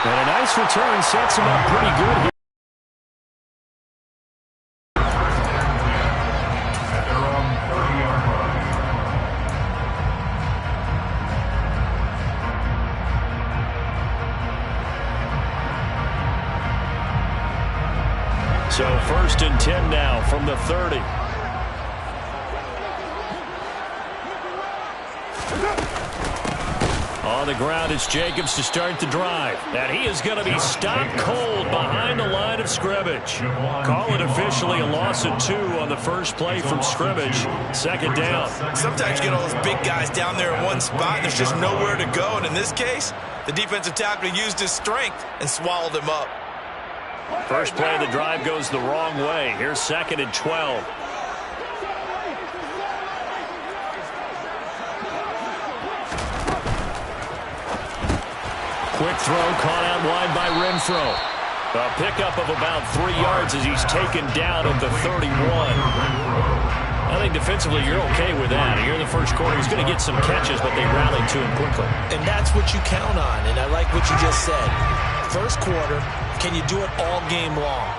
And a nice return sets him up pretty good here. So 1st and 10 now from the 30. On the ground, it's Jacobs to start the drive. And he is going to be stopped cold behind the line of scrimmage. Call it officially a loss of 2 on the first play from scrimmage. 2nd down. Sometimes you get all those big guys down there in one spot, and there's just nowhere to go. And in this case, the defensive tackle used his strength and swallowed him up. First play of the drive goes the wrong way. Here's 2nd and 12. Quick throw caught out wide by Renfro. A pickup of about 3 yards as he's taken down at the 31. I think defensively you're okay with that. Here in the first quarter, he's going to get some catches, but they rallied to him quickly. And that's what you count on, and I like what you just said. First quarter, can you do it all game long?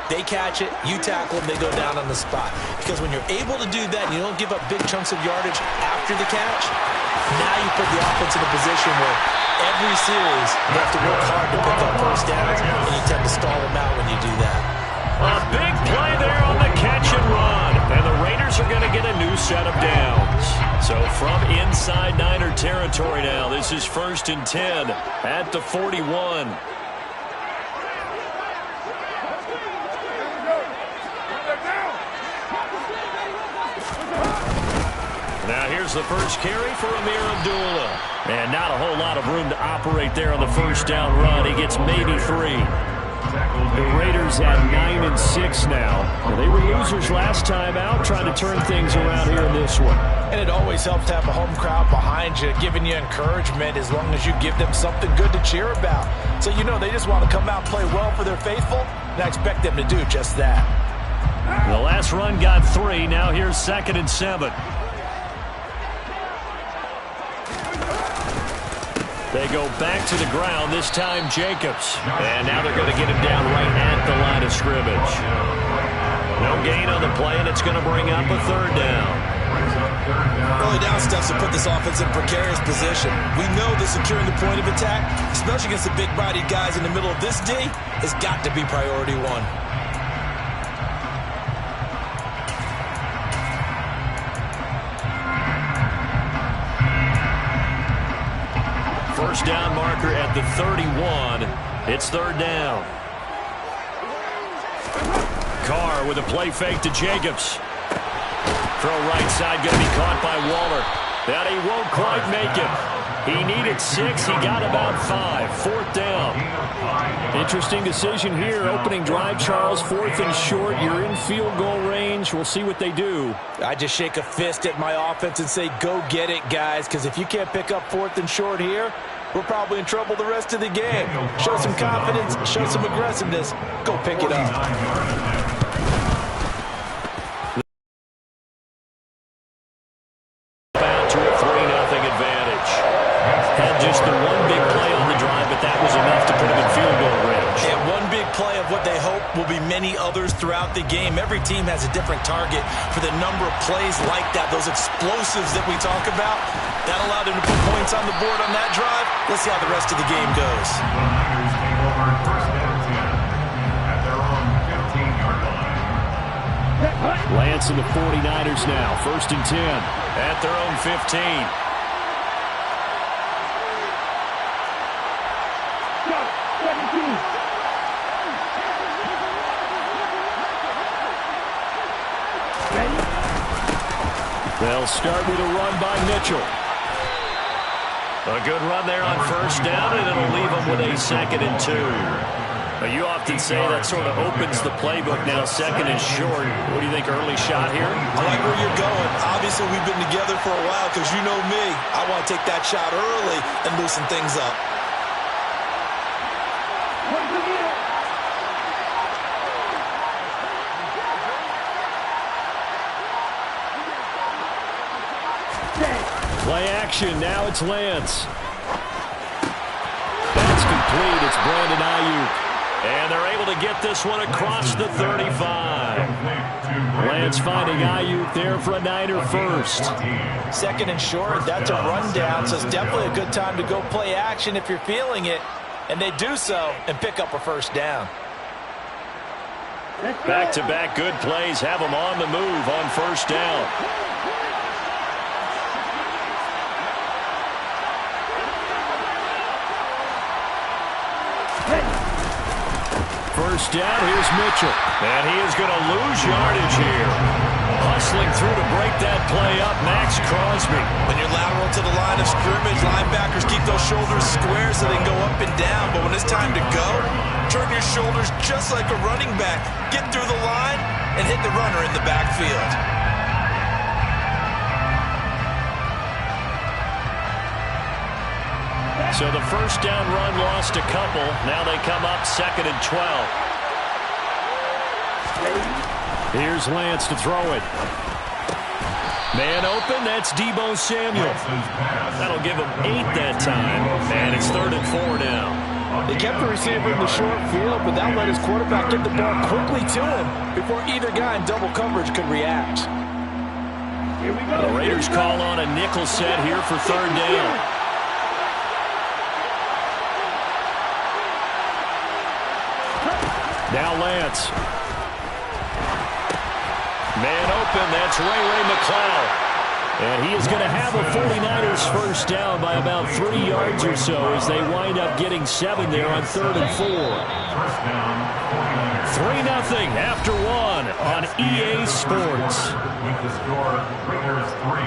They catch it, you tackle them, they go down on the spot. Because when you're able to do that and you don't give up big chunks of yardage after the catch, now you put the offense in a position where every series you have to work hard to pick up first downs, and you tend to stall them out when you do that. A big play there on the catch and run. And the Raiders are going to get a new set of downs. So from inside Niner territory now, this is 1st and 10 at the 41. Now here's the first carry for Amir Abdullah. And not a whole lot of room to operate there on the first down run. He gets maybe 3. The Raiders at 9 and 6 now. They were losers last time out, trying to turn things around here in this one. And it always helps to have a home crowd behind you, giving you encouragement as long as you give them something good to cheer about. So you know they just want to come out and play well for their faithful, and I expect them to do just that. The last run got 3. Now here's 2nd and 7. They go back to the ground, this time Jacobs. And now they're going to get him down right at the line of scrimmage. No gain on the play, and it's going to bring up a 3rd down. Early down steps to put this offense in precarious position. We know that securing the point of attack, especially against the big-bodied guys in the middle of this D, has got to be priority 1. First down marker at the 31. It's 3rd down. Carr with a play fake to Jacobs. Throw right side, going to be caught by Waller. And he won't quite make it. He needed 6. He got about 5. 4th down. Interesting decision here. Opening drive, Charles. 4th and short. You're in field goal range. We'll see what they do. I just shake a fist at my offense and say, go get it, guys. Because if you can't pick up 4th and short here, we're probably in trouble the rest of the game. Show some confidence. Show some aggressiveness. Go pick it up. About to a 3-0 advantage. Had just the one big play on the drive, but that was enough to put him in field goal range. And one big play of what they hope will be many others throughout the game. Every team has a different target for the number of plays like that, those explosives that we talk about. That allowed him to put points on the board on that drive. Let's see how the rest of the game goes. Lance and the 49ers now. 1st and 10 at their own 15. They'll start with a run by Mitchell. A good run there on 1st down, and it'll leave them with a 2nd and 2. You often say that sort of opens the playbook now, 2nd and short. What do you think, early shot here? I like where you're going. Obviously, we've been together for a while because you know me. I want to take that shot early and loosen things up. Play action. Now it's Lance. That's incomplete. It's Brandon Ayuk. And they're able to get this one across the 35. Lance finding Ayuk there for a Niner first. Second and short, that's a rundown, so it's definitely a good time to go play action if you're feeling it. And they do so and pick up a first down. Back-to-back good plays have them on the move on first down. First down, here's Mitchell. And he is going to lose yardage here. Hustling through to break that play up, Max Crosby. When you're lateral to the line of scrimmage, linebackers keep those shoulders square so they can go up and down. But when it's time to go, turn your shoulders just like a running back. Get through the line and hit the runner in the backfield. So the first down run lost a couple. Now they come up 2nd and 12. Here's Lance to throw it. Man open, that's Deebo Samuel. That'll give him 8 that time. And it's 3rd and 4 now. They kept the receiver in the short field, but that let his quarterback get the ball quickly to him before either guy in double coverage could react. The Raiders call on a nickel set here for 3rd down. Now Lance. Man open, that's Ray McCloud. And he is going to have a 49ers first down by about 3 yards or so as they wind up getting 7 there on 3rd and 4. 3-0 after 1 on EA Sports. With the score, Raiders 3,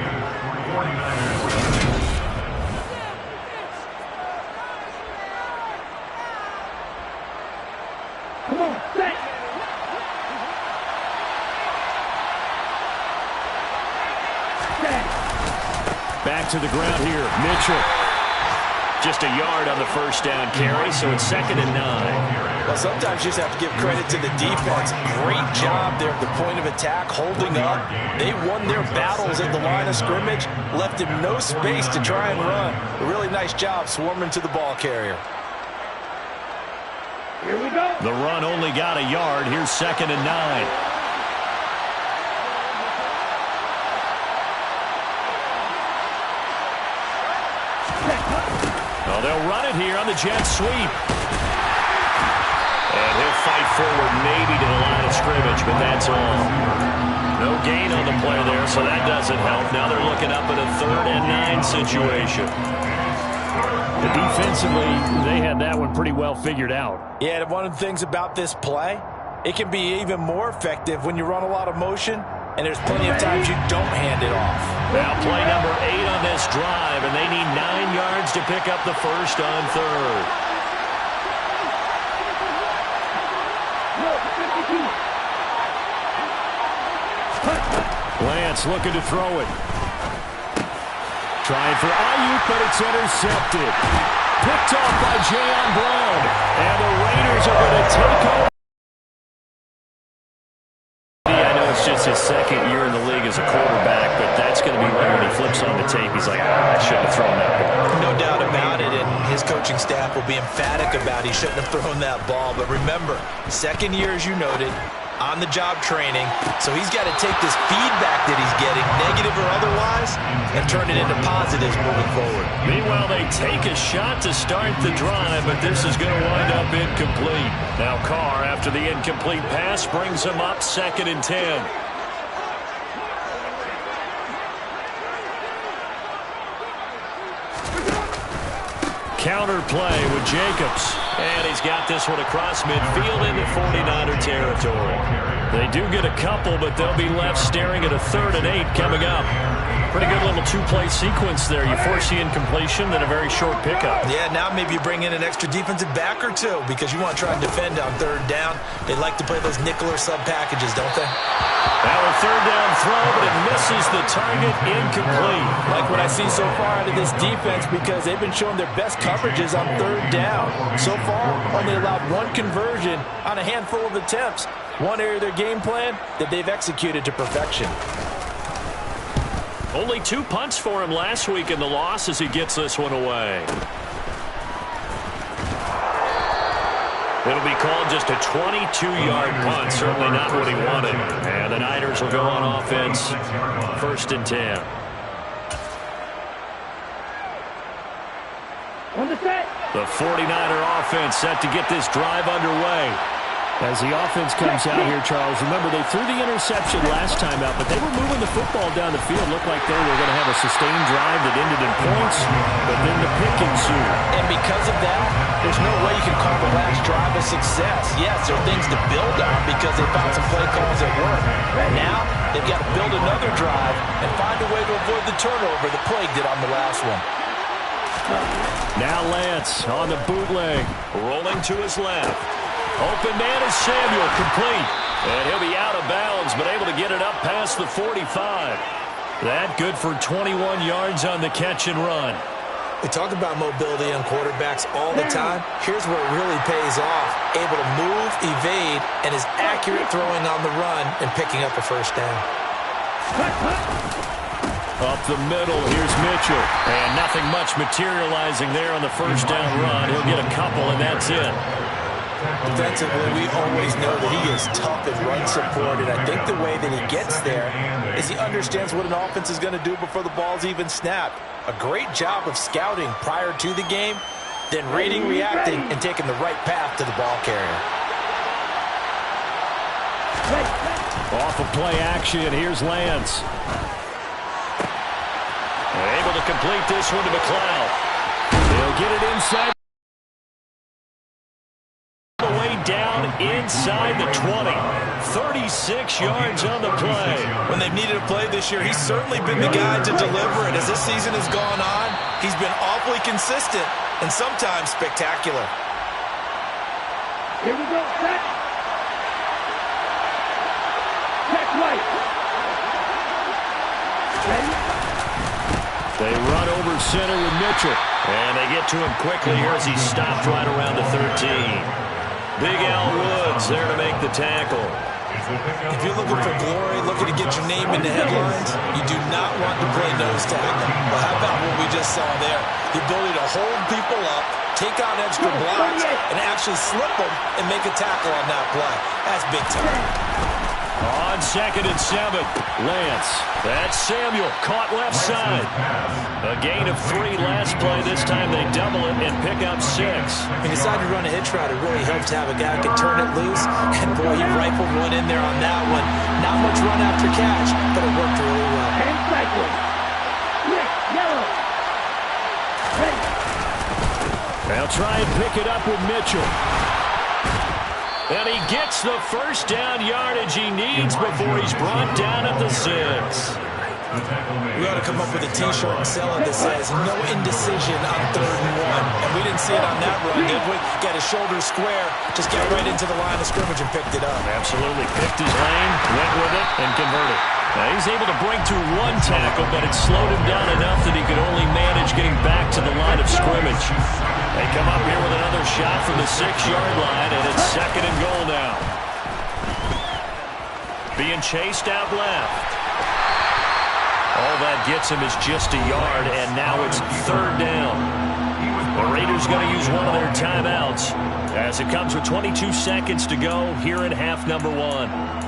49ers 3. Back to the ground here, Mitchell. Just a yard on the first down carry, so it's 2nd and 9. Well, sometimes you just have to give credit to the defense. Great job there at the point of attack, holding up. They won their battles at the line of scrimmage, left him no space to try and run. A really nice job swarming to the ball carrier. Here we go. The run only got a yard. Here's 2nd and 9. Oh, they'll run it here on the jet sweep. And he'll fight forward maybe to the line of scrimmage, but that's all. No gain on the play there, so that doesn't help. Now they're looking up at a 3rd and 9 situation. Defensively, they had that one pretty well figured out. Yeah, and one of the things about this play, it can be even more effective when you run a lot of motion, and there's plenty of times you don't hand it off. Now play number 8 on this drive, and they need 9 yards to pick up the first on 3rd. Lance looking to throw it. Trying for Ayuk, but it's intercepted. Picked off by Jayon Brown, and the Raiders are going to take over. It's just his 2nd year in the league as a quarterback, but that's going to be right when he flips on the tape. He's like, I shouldn't have thrown that ball. No doubt about it, and his coaching staff will be emphatic about he shouldn't have thrown that ball. But remember, 2nd year, as you noted, on-the-job training, so he's got to take this feedback that he's getting, negative or otherwise, and turn it into positives moving forward. Meanwhile, they take a shot to start the drive, but this is going to wind up incomplete. Now Carr, after the incomplete pass, brings him up 2nd and 10. Counter play with Jacobs. And he's got this one across midfield into 49er territory. They do get a couple, but they'll be left staring at a 3rd and 8 coming up. Pretty good little 2-play sequence there. You force the incompletion, then a very short pickup. Yeah, now maybe you bring in an extra defensive back or two because you want to try and defend on 3rd down. They like to play those nickel or sub packages, don't they? Now a 3rd down throw, but it misses the target, incomplete. Like what I see so far out of this defense because they've been showing their best coverages on 3rd down. So far, only allowed 1 conversion on a handful of attempts. One area of their game plan that they've executed to perfection. Only 2 punts for him last week in the loss as he gets this one away. It'll be called just a 22-yard punt. Certainly not what he wanted. And the Niners will go on offense. 1st and 10. The 49er offense set to get this drive underway. As the offense comes out here, Charles, remember they threw the interception last time out, but they were moving the football down the field. Looked like they were going to have a sustained drive that ended in points, but then the pick ensued. And because of that, there's no way you can call the last drive a success. Yes, there are things to build on because they found some play calls that work. Now, they've got to build another drive and find a way to avoid the turnover that plagued it on the last one. Now Lance on the bootleg, rolling to his left. Open man is Samuel, complete. And he'll be out of bounds, but able to get it up past the 45. That good for 21 yards on the catch and run. We talk about mobility on quarterbacks all the time. Here's where it really pays off. Able to move, evade, and is accurate throwing on the run and picking up a first down. Up the middle, here's Mitchell. And nothing much materializing there on the first down run. He'll get a couple, and that's it. Defensively, we always know that he is tough in run support, and I think the way that he gets there is he understands what an offense is going to do before the ball's even snapped. A great job of scouting prior to the game, then reading, reacting, and taking the right path to the ball carrier. Off of play action, here's Lance. Able to complete this one to McLeod. They'll get it inside. Way down inside the 20. 36 yards on the play. When they've needed a play this year, he's certainly been the guy to deliver it. As this season has gone on, he's been awfully consistent and sometimes spectacular. Here we go, set. Check right. Ready? They run over center with Mitchell. And they get to him quickly here as he stopped right around the 13. Big Al Woods there to make the tackle. If you're looking for glory, looking to get your name in the headlines, you do not want to play nose tackle. Well, how about what we just saw there? The ability to hold people up, take on extra blocks, and actually slip them and make a tackle on that play. That's big time. On 2nd and 7, Lance. That's Samuel, caught left side. A gain of 3 last play. This time they double it and pick up 6. He decided to run a hitch route. It really helps to have a guy who can turn it loose. And boy, he rifled one in there on that one. Not much run after catch, but it worked really well. And cycle. Yellow. Ready. They'll try and pick it up with Mitchell. And he gets the first down yardage he needs before he's brought down at the 6. We ought to come up with a T-shirt and sell it that says no indecision on 3rd and 1. And we didn't see it on that run, did we? Got his shoulders square, just got right into the line of scrimmage and picked it up. Absolutely. Picked his lane, went with it, and converted. Now he's able to break through 1 tackle, but it slowed him down enough that he could only manage getting back to the line of scrimmage. They come up here with another shot from the 6-yard line, and it's 2nd and goal now. Being chased out left. All that gets him is just a yard, and now it's 3rd down. The Raiders going to use one of their timeouts as it comes with 22 seconds to go here in half number 1.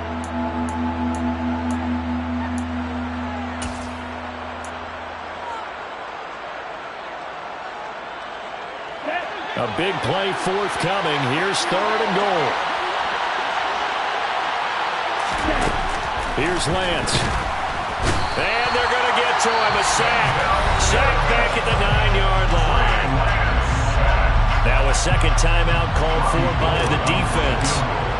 A big play forthcoming. Here's 3rd and goal. Here's Lance. And they're going to get to him. A sack. Sack back at the 9-yard line. Now a second timeout called for by the defense.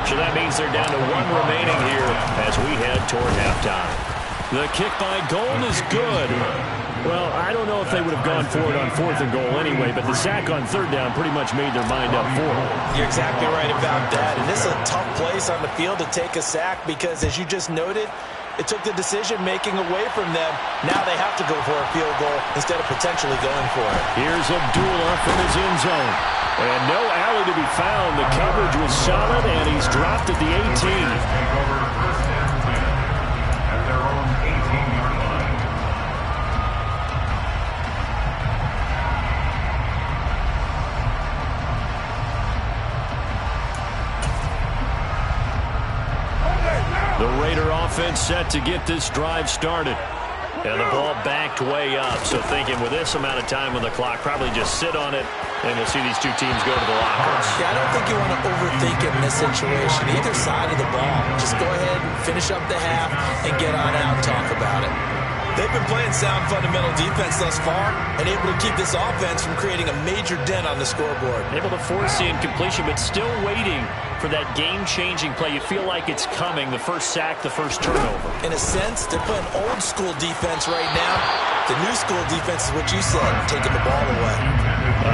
So that means they're down to 1 remaining here as we head toward halftime. The kick by Golden is good. Well, I don't know if they would have gone for it on 4th and goal anyway, but the sack on 3rd down pretty much made their mind up for it. You're exactly right about that. And this is a tough place on the field to take a sack because, as you just noted, it took the decision-making away from them. Now they have to go for a field goal instead of potentially going for it. Here's Abdullah from his end zone. And no alley to be found. The coverage was solid, and he's dropped at the 18. The Raider offense set to get this drive started. And the ball backed way up. So thinking with this amount of time on the clock, probably just sit on it, and we'll see these two teams go to the lockers. Yeah, I don't think you want to overthink it in this situation. Either side of the ball. Just go ahead and finish up the half and get on out and talk about it. They've been playing sound fundamental defense thus far and able to keep this offense from creating a major dent on the scoreboard. Able to force the incompletion, but still waiting for that game-changing play. You feel like it's coming, the first sack, the first turnover. In a sense, they're playing old-school defense right now. The new-school defense is what you said, taking the ball away.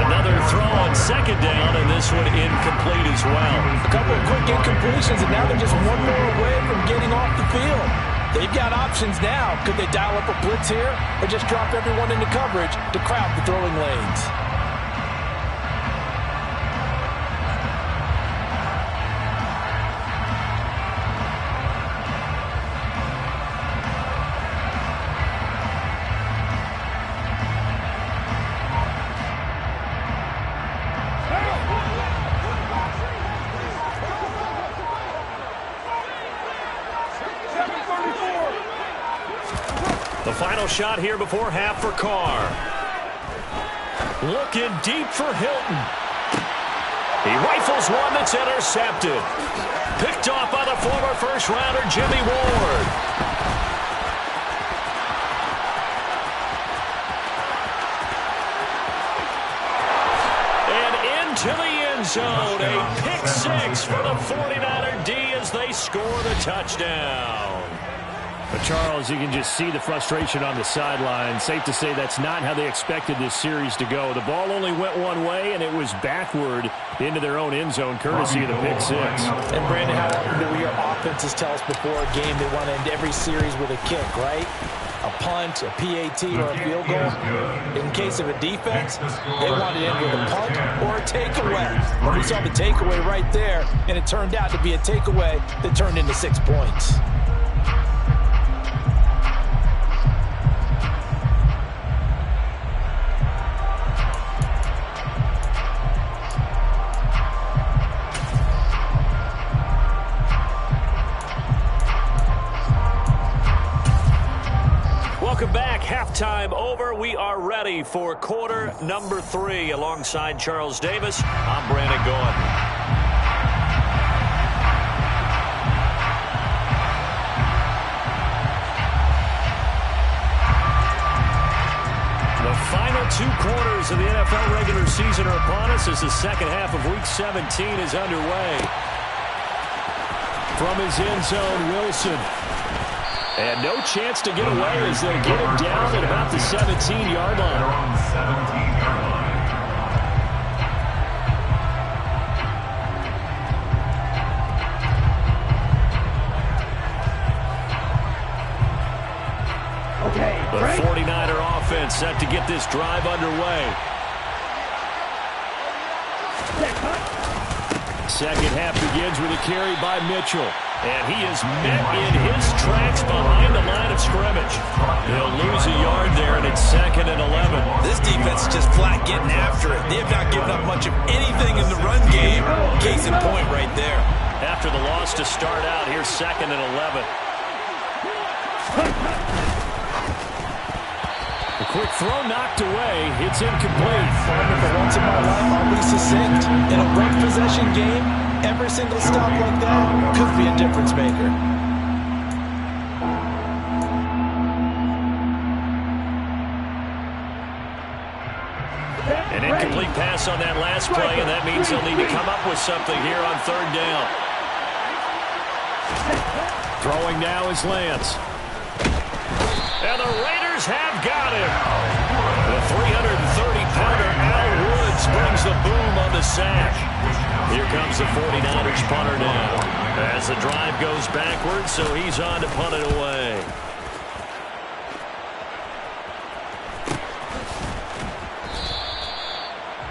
Another throw on second down, and this one incomplete as well. A couple of quick incompletions, and now they're just one more away from getting off the field. They've got options now. Could they dial up a blitz here or just drop everyone into coverage to crowd the throwing lanes? The final shot here before half for Carr. Looking deep for Hilton. He rifles one that's intercepted. Picked off by the former first-rounder Jimmy Ward. And into the end zone. A pick six for the 49er D as they score the touchdown. But Charles, you can just see the frustration on the sideline. Safe to say that's not how they expected this series to go. The ball only went one way, and it was backward into their own end zone, courtesy of the pick six. And Brandon, how often do your offenses tell us before a game they want to end every series with a kick, right? A punt, a PAT, or a field goal. In case of a defense, they want to end with a punt or a takeaway. Well, we saw the takeaway right there, and it turned out to be a takeaway that turned into 6 points. Welcome back. Halftime over. We are ready for quarter number 3. Alongside Charles Davis, I'm Brandon Gordon. The final 2 quarters of the NFL regular season are upon us as the second half of Week 17 is underway. From his end zone, Wilson. And no chance to get away as they get him down at about the 17-yard line. The 49er offense set to get this drive underway. Second half begins with a carry by Mitchell. And he is met in his tracks behind the line of scrimmage. He'll lose a yard there, and it's 2nd and 11. This defense is just flat getting after it. They have not given up much of anything in the run game. Case in point right there. After the loss to start out, here's 2nd and 11. A quick throw knocked away. It's incomplete. For once in my life, I'll be succinct. In a one possession game, every single stop like that could be a difference maker. An incomplete pass on that last play, and that means they'll need to come up with something here on 3rd down. Throwing now is Lance. And the Raiders have got him. The 330-pounder Al Woods brings the boom on the sack. Here comes the 49ers punter now. As the drive goes backwards, so he's on to punt it away.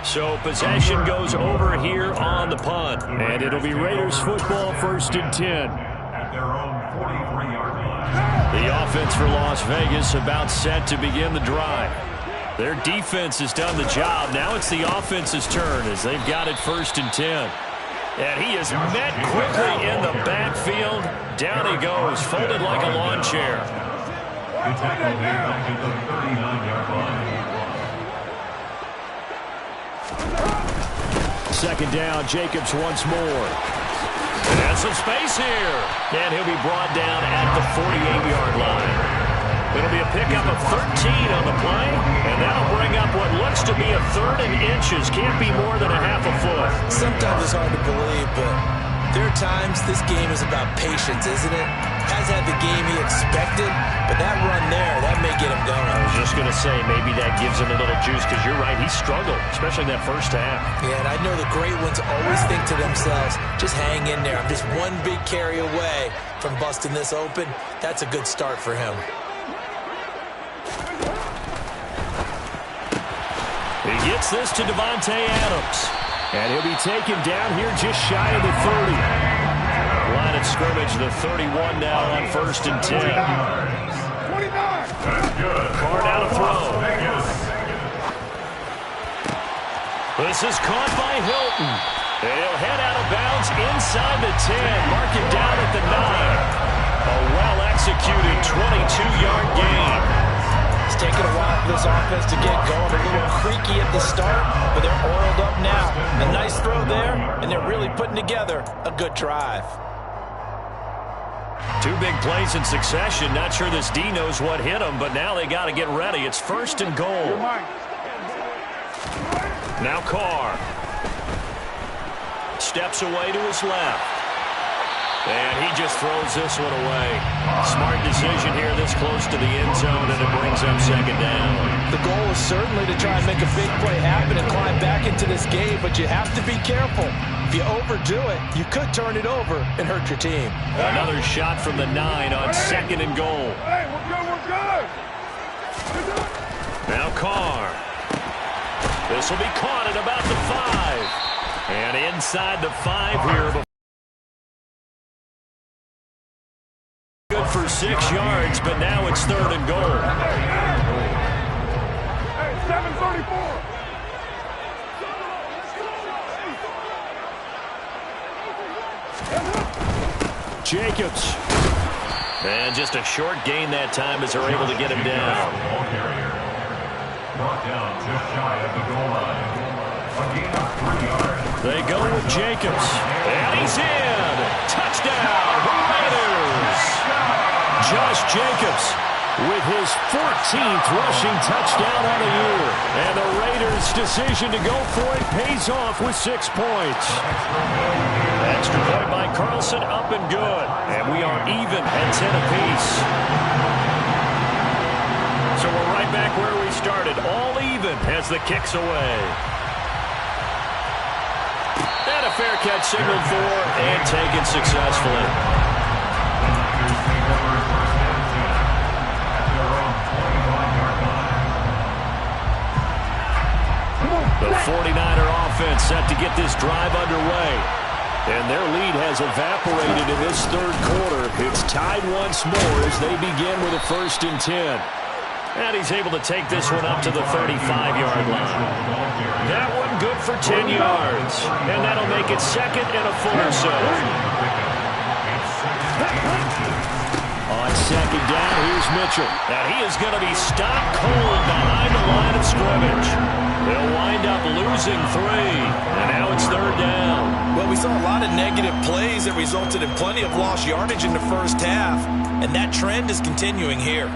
So possession goes over here on the punt. And it'll be Raiders football, 1st and 10. At their own 43-yard line. The offense for Las Vegas about set to begin the drive. Their defense has done the job. Now it's the offense's turn as they've got it 1st and 10. And he is met quickly in the backfield. Down he goes, folded like a lawn chair. The tackle made back at the 39-yard line. Second down, Jacobs once more. And some space here. And he'll be brought down at the 48-yard line. It'll be a pickup of 13 on the play, and that'll bring up what looks to be a third and inches. Can't be more than a half a foot. Sometimes it's hard to believe, but there are times this game is about patience, isn't it? Has had the game he expected, but that run there, that may get him going. I was just going to say, maybe that gives him a little juice, because you're right, he struggled, especially in that first half. Yeah, and I know the great ones always think to themselves, just hang in there. I'm just one big carry away from busting this open. That's a good start for him. He gets this to Devontae Adams. And he'll be taken down here just shy of the 30. Line of scrimmage, the 31 now on 1st and 10. 29. Carr now to throw. This is caught by Hilton. And he'll head out of bounds inside the 10. Mark it down at the 9. A well-executed 22-yard gain. It's taken a while for this offense to get going. A little creaky at the start, but they're oiled up now. A nice throw there, and they're really putting together a good drive. Two big plays in succession. Not sure this D knows what hit him, but now they got to get ready. It's 1st and goal. Now Carr. Steps away to his left. And he just throws this one away. Smart decision here this close to the end zone, and it brings up 2nd down. The goal is certainly to try and make a big play happen and climb back into this game, but you have to be careful. If you overdo it, you could turn it over and hurt your team. Another shot from the 9 on 2nd and goal. Hey, we're good. Now Carr. This will be caught at about the 5. And inside the 5 here. Good for 6 yards, but now it's 3rd and goal. Hey, 734. Jacobs. And just a short gain that time as they're able to get him down. Brought down just shy of the goal line. A gain of 3 yards. They go with Jacobs. And he's in. Touchdown, Raiders. Josh Jacobs with his 14th rushing touchdown on the year. And the Raiders' decision to go for it pays off with 6 points. Extra point by Carlson, up and good. And we are even at 10 apiece. So we're right back where we started, all even as the kick's away. And a fair catch signaled for and taken successfully. The 49er offense set to get this drive underway. And their lead has evaporated in this 3rd quarter. It's tied once more as they begin with a 1st and 10. And he's able to take this one up to the 35-yard line. That one good for 10 yards. And that'll make it 2nd and a foot or so. On 2nd down, here's Mitchell. And he is going to be stopped cold behind the line of scrimmage. They'll wind up losing 3. And now it's 3rd down. Well, we saw a lot of negative plays that resulted in plenty of lost yardage in the first half. And that trend is continuing here.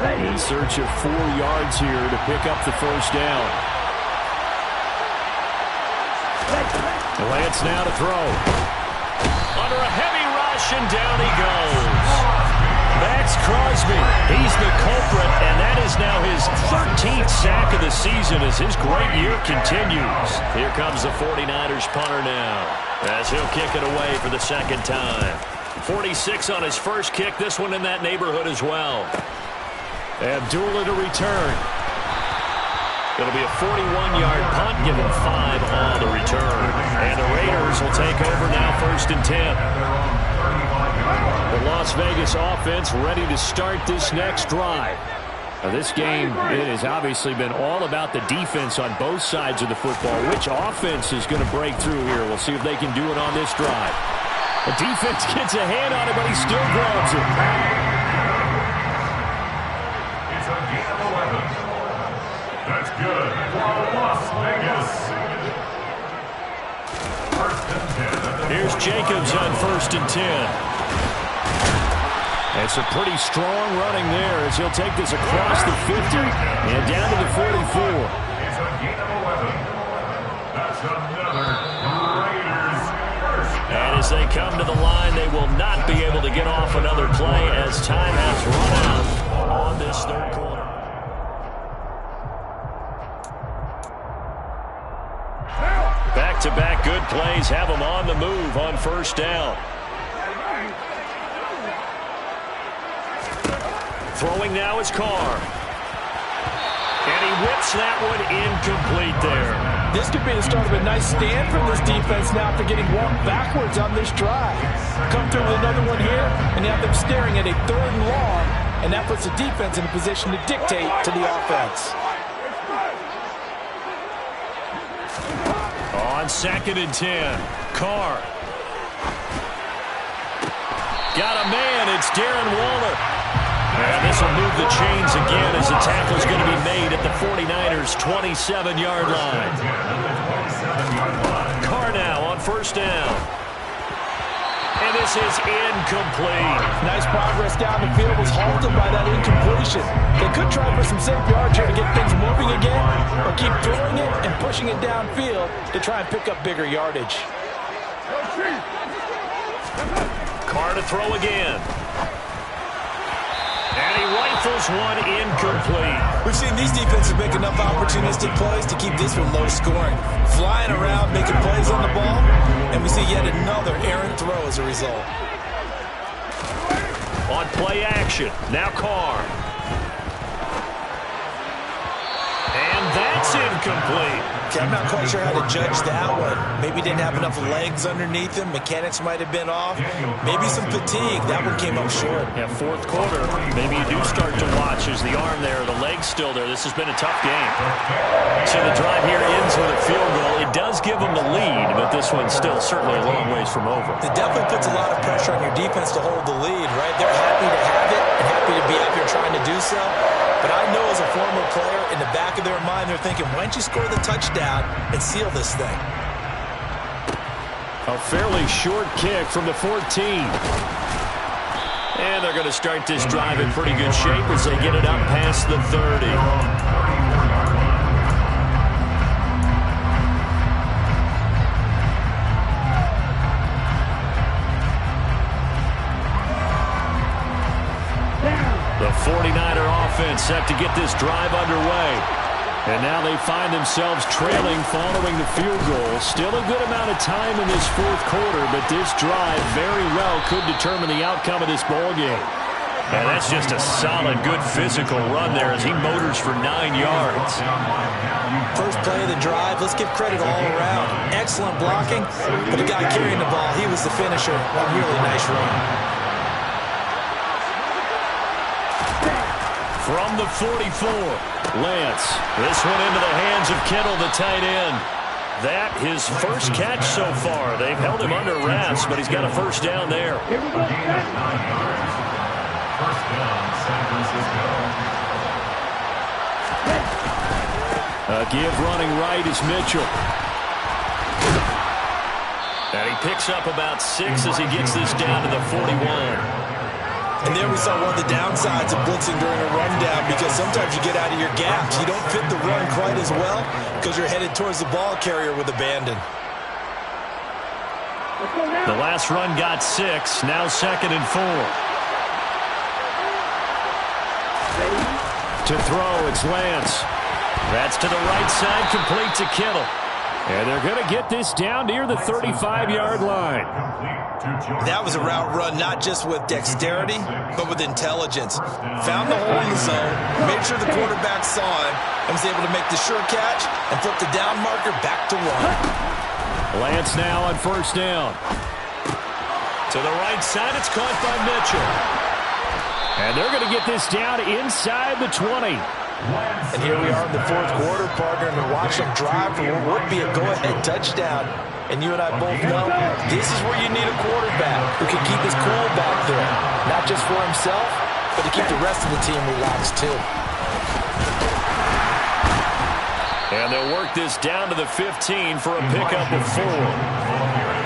In search of 4 yards here to pick up the 1st down. Lance now to throw. Under a heavy rush, and down he goes. Max Crosby, he's the culprit, and that is now his 13th sack of the season as his great year continues. Here comes the 49ers punter now, as he'll kick it away for the 2nd time. 46 on his first kick, this one in that neighborhood as well. Abdullah to return. It'll be a 41-yard punt, given 5 on the return. And the Raiders will take over now, 1st and 10. The Las Vegas offense ready to start this next drive. This game, it has obviously been all about the defense on both sides of the football. Which offense is going to break through here? We'll see if they can do it on this drive. The defense gets a hand on it, but he still grabs it. It's a gain of 11. That's good for Las Vegas. First and 10. Here's Jacobs on 1st and 10. It's a pretty strong running there as he'll take this across the 50 and down to the 44. It's a gain of 11. That's another Raiders first. And as they come to the line, they will not be able to get off another play as time has run out on this third quarter. Back-to-back good plays have them on the move on 1st down. Throwing now is Carr. And he whips that one incomplete there. This could be the start of a nice stand from this defense now after getting walked backwards on this drive. Come through with another one here, and you have them staring at a 3rd and long, and that puts the defense in a position to dictate to the offense. On 2nd and 10, Carr. Got a man, it's Darren Waller. And this will move the chains again as the tackle is going to be made at the 49ers' 27-yard line. Carr now on 1st down. And this is incomplete. Nice progress down the field, was halted by that incompletion. They could try for some safe yards here to get things moving again, or keep throwing it and pushing it downfield to try and pick up bigger yardage. Carr to throw again. And he rifles one incomplete. We've seen these defenses make enough opportunistic plays to keep this one low scoring. Flying around, making plays on the ball, and we see yet another errant throw as a result. On play action, now Carr. And that's incomplete. Okay, I'm not quite sure how to judge that one. Maybe didn't have enough legs underneath him. Mechanics might have been off. Maybe some fatigue. That one came up short. Yeah, 4th quarter, maybe you do start to watch as the arm there, the leg's still there. This has been a tough game. So the drive here ends with a field goal. It does give them the lead, but this one's still certainly a long ways from over. It definitely puts a lot of pressure on your defense to hold the lead, right? They're happy to have it and happy to be out here trying to do so. But I know as a former player, in the back of their mind, they're thinking, why don't you score the touchdown and seal this thing? A fairly short kick from the 14. And they're going to start this drive in pretty good shape as they get it up past the 30. The 49er offense set to get this drive underway. And now they find themselves trailing following the field goal. Still a good amount of time in this 4th quarter, but this drive very well could determine the outcome of this ball game. And that's just a solid, good physical run there as he motors for 9 yards. First play of the drive, let's give credit all around. Excellent blocking, but the guy carrying the ball, he was the finisher. A really nice run. From the 44, Lance. This one into the hands of Kittle, the tight end. That his first catch so far. They've held him under wraps, but he's got a 1st down there. First down, San Francisco. A give running right is Mitchell. And he picks up about 6 as he gets this down to the 41. And there we saw one of the downsides of blitzing during a rundown, because sometimes you get out of your gaps. You don't fit the run quite as well because you're headed towards the ball carrier with abandon. The last run got 6. Now 2nd and 4. To throw, it's Lance. That's to the right side, complete to Kittle. And they're going to get this down near the 35-yard line. That was a route run not just with dexterity, but with intelligence. Found the hole in the zone, made sure the quarterback saw him, and was able to make the sure catch and flip the down marker back to 1. Lance now on 1st down. To the right side, it's caught by Mitchell. And they're going to get this down inside the 20. And here we are in the fourth quarter, partner, and we're watching them drive for what would be a go-ahead touchdown. And you and I both know this is where you need a quarterback who can keep his cool back there. Not just for himself, but to keep the rest of the team relaxed too. And they'll work this down to the 15 for a pickup of 4.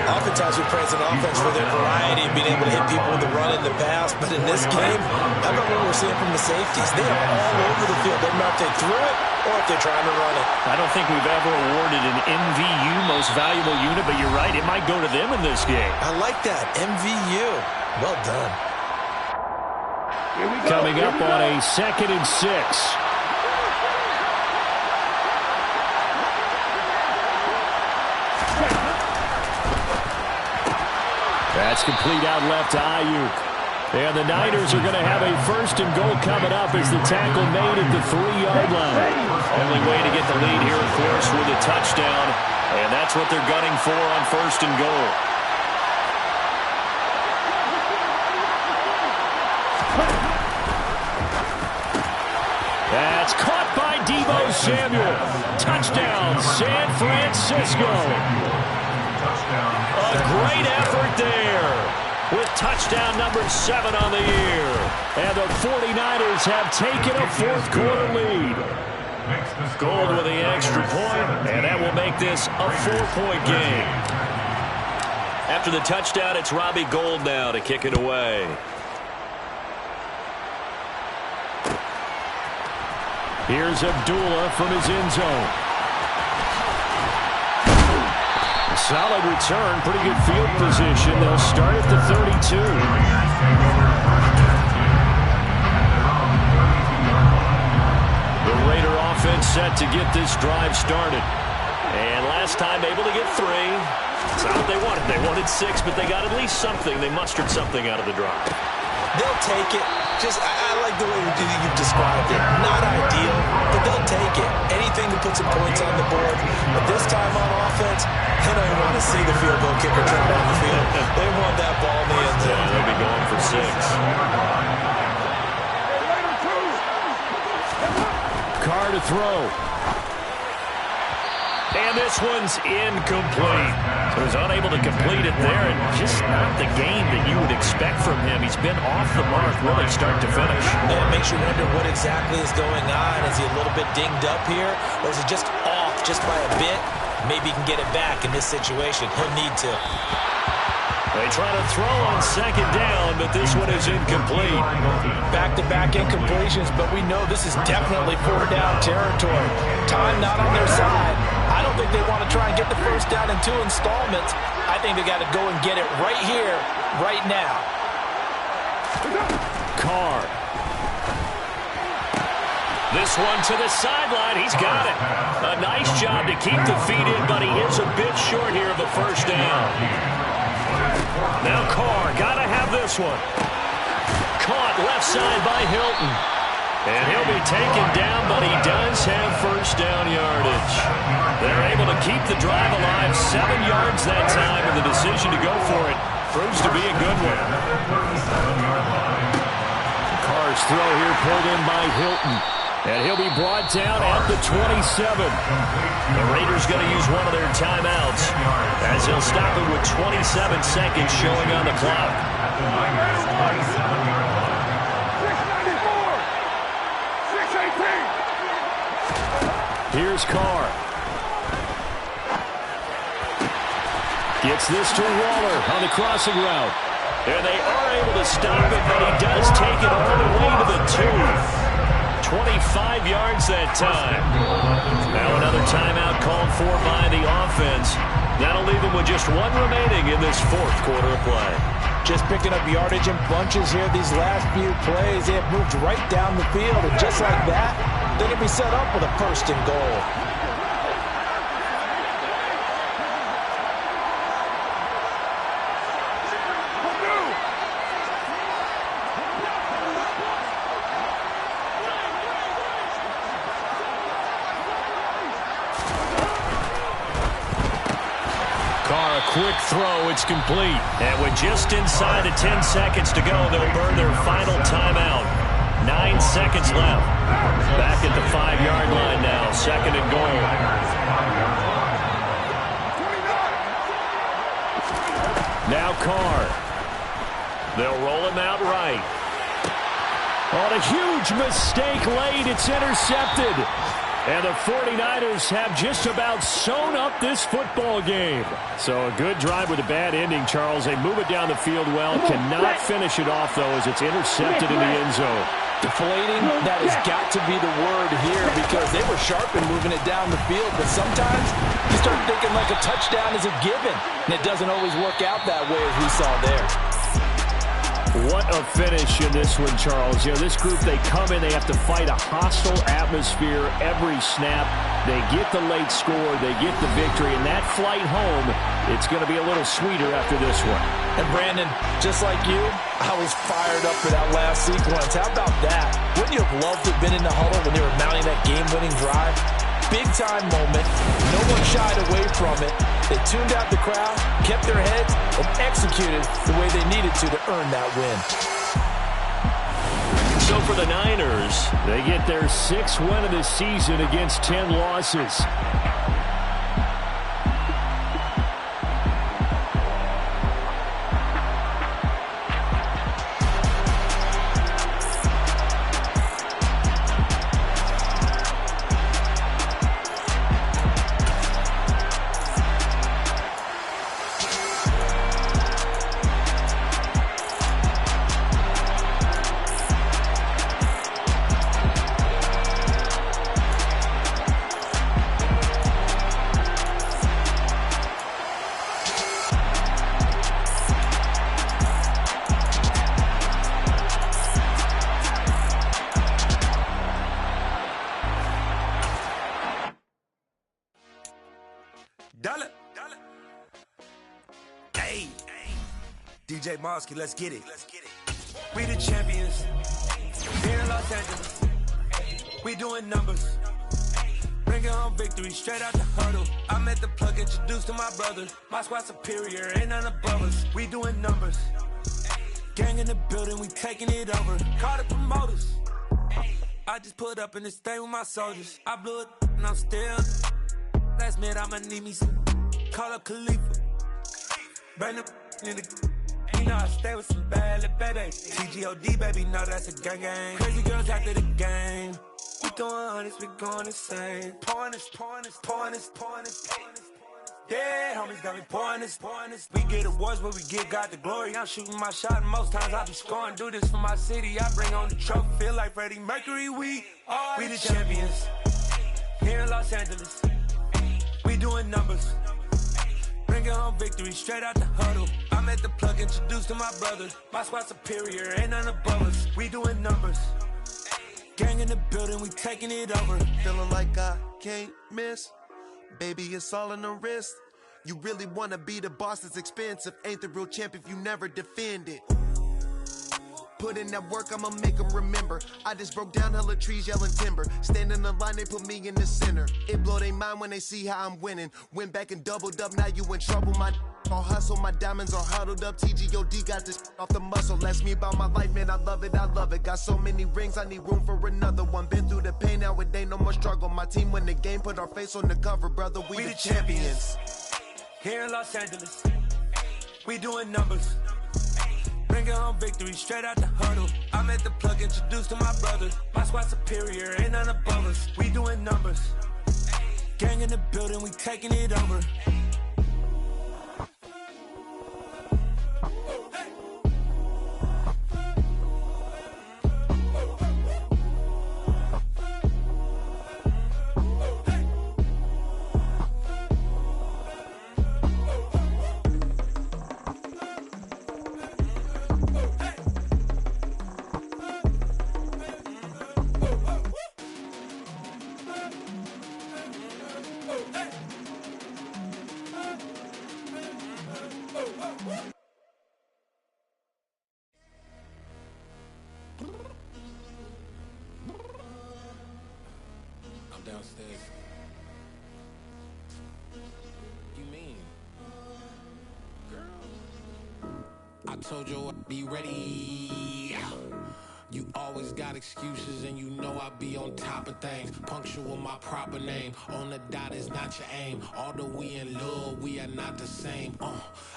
Oftentimes we praise an offense for their variety of being able to hit people with the run in the pass, but in this game, how about what we're seeing from the safeties? They are all over the field. Doesn't matter if they threw it or if they're trying to run it. I don't think we've ever awarded an MVU, most valuable unit, but you're right, it might go to them in this game. I like that, MVU. Well done. Coming up on a 2nd and 6. That's complete out left to Ayuk. And the Niners are going to have a 1st and goal coming up as the tackle made at the 3-yard line. Only way to get the lead here, of course, with a touchdown. And that's what they're gunning for on 1st and goal. That's caught by Deebo Samuel. Touchdown, San Francisco. A great effort there with touchdown number 7 on the year. And the 49ers have taken a 4th quarter lead. Gold with the extra point, and that will make this a 4-point game. After the touchdown, it's Robbie Gould now to kick it away. Here's Abdullah from his end zone. Solid return, pretty good field position. They'll start at the 32. The Raider offense set to get this drive started. And last time able to get 3. It's not what they wanted. They wanted 6, but they got at least something. They mustered something out of the drive. They'll take it. I like the way you've described it. Not ideal, but they'll take it. Anything to put some points on the board. But this time on offense, they don't even want to see the field goal kicker try down the field. They want that ball in the end zone. Yeah, they'll be going for 6. Carr to throw. And this one's incomplete. So he's unable to complete it there, and just not the game that you would expect from him. He's been off the mark really start to finish. Yeah, it makes you wonder what exactly is going on. Is he a little bit dinged up here, or is he just off just by a bit? Maybe he can get it back in this situation. He'll need to. They try to throw on 2nd down, but this one is incomplete. Back-to-back incompletions, but we know this is definitely 4-down territory. Time not on their side. I don't think they want to try and get the 1st down in 2 installments. I think they got to go and get it right here, right now. Carr. This one to the sideline. He's got it. A nice job to keep the feet in, but he is a bit short here of a 1st down. Now Carr, got to have this one. Caught left side by Hilton. And he'll be taken down, but he does have 1st down yardage. They're able to keep the drive alive. 7 yards that time, and the decision to go for it proves to be a good one. Carr's throw here pulled in by Hilton. And he'll be brought down at the 27. The Raiders going to use one of their timeouts as he'll stop it with 27 seconds showing on the clock. 6:18. Here's Carr. Gets this to Waller on the crossing route. And they are able to stop it, but he does take it all the way to the 2. 25 yards that time. Now another timeout called for by the offense. That'll leave them with just 1 remaining in this 4th quarter of play. Just picking up yardage in bunches here these last few plays. They have moved right down the field, and just like that, they're going to be set up with a 1st and goal. quick throw. It's complete. And with just inside the 10 seconds to go, they'll burn their final timeout. 9 seconds left. Back at the 5-yard line now. 2nd and goal. Now Carr. They'll roll him out right. On a huge mistake late, it's intercepted. And the 49ers have just about sewn up this football game. So a good drive with a bad ending, Charles. They move it down the field well. Cannot finish it off, though, as it's intercepted in the end zone. Deflating, that has got to be the word here because they were sharp in moving it down the field. But sometimes you start thinking like a touchdown is a given. And it doesn't always work out that way as we saw there. What a finish in this one, Charles. You know, this group, they come in, they have to fight a hostile atmosphere every snap. They get the late score, they get the victory, and that flight home, it's going to be a little sweeter after this one. And Brandon, just like you, I was fired up for that last sequence. How about that? Wouldn't you have loved to have been in the huddle when they were mounting that game-winning drive? Big-time moment. No one shied away from it. They tuned out the crowd, kept their heads, and executed the way they needed to earn that win. So for the Niners, they get their 6th win of the season against 10 losses. Hey, DJ Mosky, let's get it. We the champions here in Los Angeles. We doing numbers. Bringing home victory straight out the huddle. I'm at the plug, introduced to my brother. My squad superior, ain't none above us. We doing numbers. Gang in the building, we taking it over. Call the promoters. I just put up in this thing with my soldiers. I blew it and I'm still. Last minute I'ma need me some. Call up Khalifa. Bring the in the. You know I stay with some bad little baby. TGOD baby, know that's a gang gang. Crazy girls after the game. We doing honest, we going insane. Pouring this. Yeah, homies got me pouring this. We get awards, but we give God the glory. I'm shooting my shot, and most times I be scoring. Do this for my city, I bring on the trophy. Feel like Freddie Mercury, we the champions here in Los Angeles. We doing numbers. Bringing home victory straight out the huddle. I'm at the plug, introduced to my brother. My squad superior, ain't none above us. We doing numbers. Gang in the building, we taking it over. Feeling like I can't miss. Baby, it's all in the wrist. You really wanna be the boss, it's expensive. Ain't the real champ if you never defend it. Put in that work, I'ma make them remember. I just broke down hella trees, yelling timber. Stand in the line, they put me in the center. It blow their mind when they see how I'm winning. Went back and doubled up, now you in trouble. My all hustle, my diamonds are huddled up. TGOD got this off the muscle. Ask me about my life, man, I love it. Got so many rings, I need room for another one. Been through the pain, now it ain't no more struggle. My team win the game, put our face on the cover, brother. We the champions. Here in Los Angeles, we doing numbers. Bringing home victory straight out the huddle. I'm at the plug, introduced to my brother. My squad superior, ain't none above us. We doing numbers. Gang in the building, we taking it over. Downstairs. You mean? I told you I'd be ready. You always got excuses and you know I be on top of things. Punctual my proper name. On the dot is not your aim. Although we in love, we are not the same.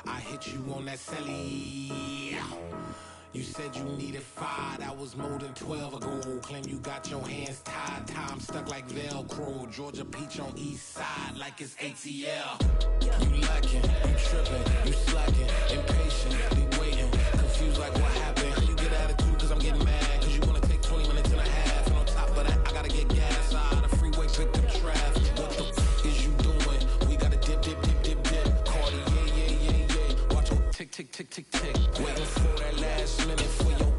I hit you on that celly. You said you needed 5, that was more than 12 ago. Claim you got your hands tied, time stuck like Velcro. Georgia peach on east side like it's ATL. You lacking, you tripping, you slacking, impatient, be waiting, confused like what happened. You get attitude cause I'm getting mad, cause you wanna take 20 minutes and a half. And on top of that, I gotta get gas out of the freeway, pick up traffic. What the f is you doing? We gotta dip, dip, dip, dip, dip. Cardi, yeah. Watch your tick, tick, tick, tick, tick. Waiting for that last minute for your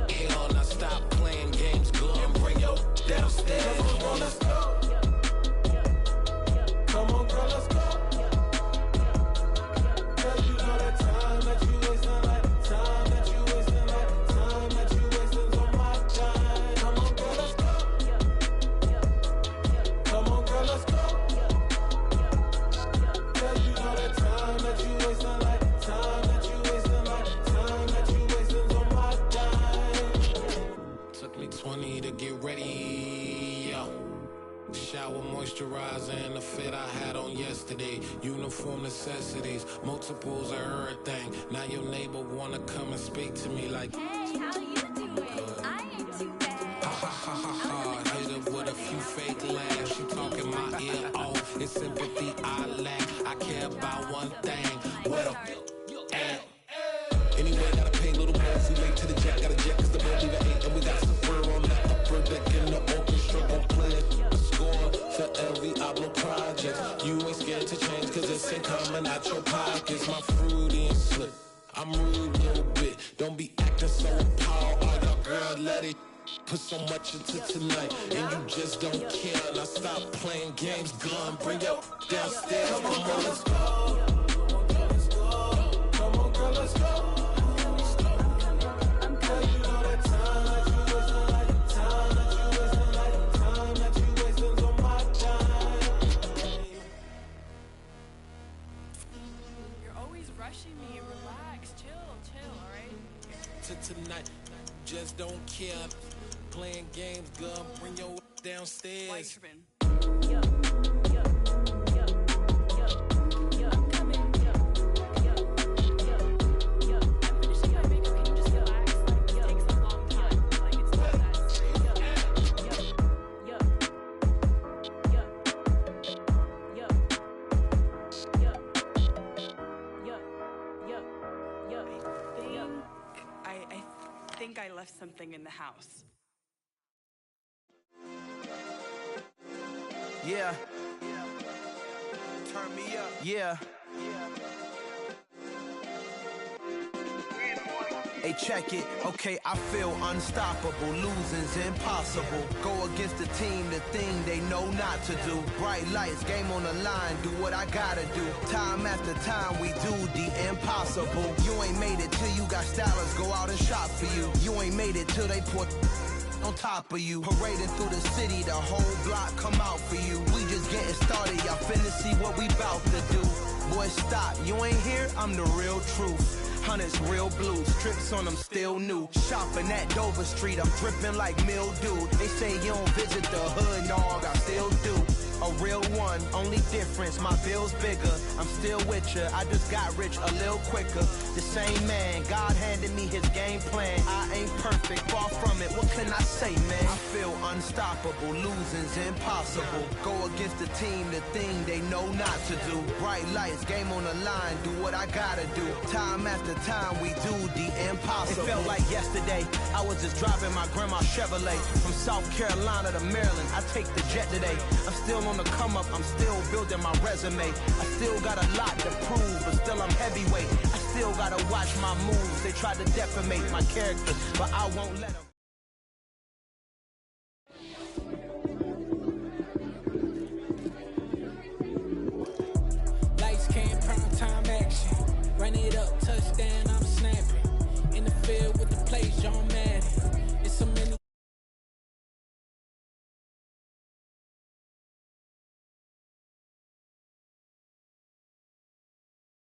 hell. Now stop playing games, go and bring your downstairs. Come on, girl, let's go. Come on, girl, let's go. Girl, you know that time that you wasting, like time that you wasting, like time that you wasting on my time. Come on, girl, let's go. Come on, girl, let's go. Girl, you know that time that you wasting, like time that you wasting, like time that you wasting on my time. Took me 20 to get ready, yo. Shower moisturizer and the fit I had on yesterday. Uniform necessities, multiples of everything. Now your neighbor wanna come and speak to me like, hey, how you doing? I ain't too bad. ha ha ha ha ha. Hit her with a few fake laughs. She talking my ear off. It's sympathy I lack. I care about one thing. What up? Anyway, gotta pay a little more if we late to the jet. Gotta jet cause the boat leave at 8. And we got some fur on the upper deck in the orchestra. Gon' play it. Score for every Ablo project. You ain't scared to change cause it's ain't coming out your pockets. My fruity and slip. I'm rude a little bit. Don't be acting so appalled. All y'all girl, let it put so much into tonight. And you just don't care. Now stop playing games. Gun, bring your downstairs. Come on, girl, let's go. Come on, girl, let's go. Girl, you know that time that you wasting, like time that you wasting, like time that you wasting on my time. You're always rushing me. Relax, chill, alright? Tonight, just don't care. Playing games, girl, bring your downstairs. Why you tripping? I think I left something in the house. Yeah. Turn me up. Yeah. Hey, check it. Okay, I feel unstoppable. Losing's impossible. Go against the team, the thing they know not to do. Bright lights, game on the line. Do what I gotta do. Time after time, we do the impossible. You ain't made it till you got stylists go out and shop for you. You ain't made it till they put on top of you. Parading through the city, the whole block come out for you. We just getting started, y'all finna see what we bout to do. Boy, stop, you ain't here, I'm the real truth. Hundreds real blue, strips on them still new. Shopping at Dover Street, I'm dripping like mildew. They say you don't visit the hood, dog, I still do. A real one, only difference, my bill's bigger. I'm still with ya, I just got rich a little quicker. The same man, God handed me his game plan. I ain't perfect, far from it, what can I say, man? I feel unstoppable, losing's impossible. Go against the team, the thing they know not to do. Bright lights, game on the line, do what I gotta do. Time after time, we do the impossible. It felt like yesterday, I was just driving my grandma's Chevrolet. From South Carolina to Maryland, I take the jet today. I'm still on the come up, I'm still building my resume. I still got a lot to prove, but still I'm heavyweight. I still gotta watch my moves. They tried to defamate my character, but I won't let them.